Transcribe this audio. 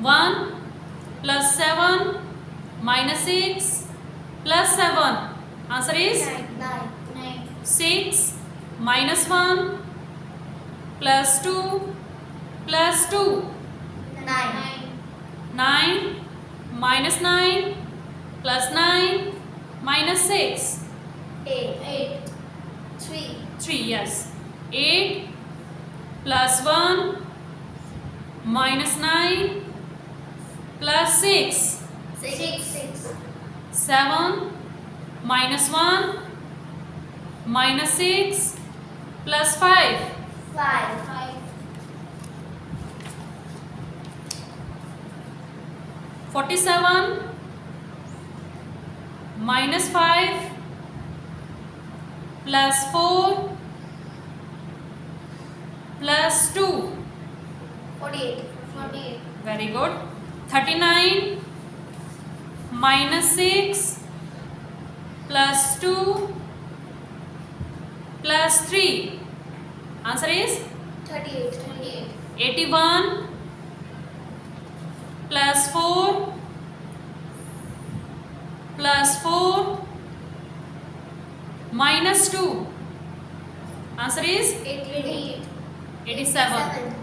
1 plus 7 minus 6 plus 7. Answer is 6 minus 1 plus 2 plus 2. 9 minus 9 plus 9 minus 6. 3. Yes. 8 plus 1 minus 9 plus 6. 7 minus 1 minus 6 plus 5. 47 minus 5 plus 4 plus 2. 48. Very good. 39 minus 6 plus 2 plus 3. Answer is 38. 81 plus 4 plus 4 minus 2. Answer is 88. 87.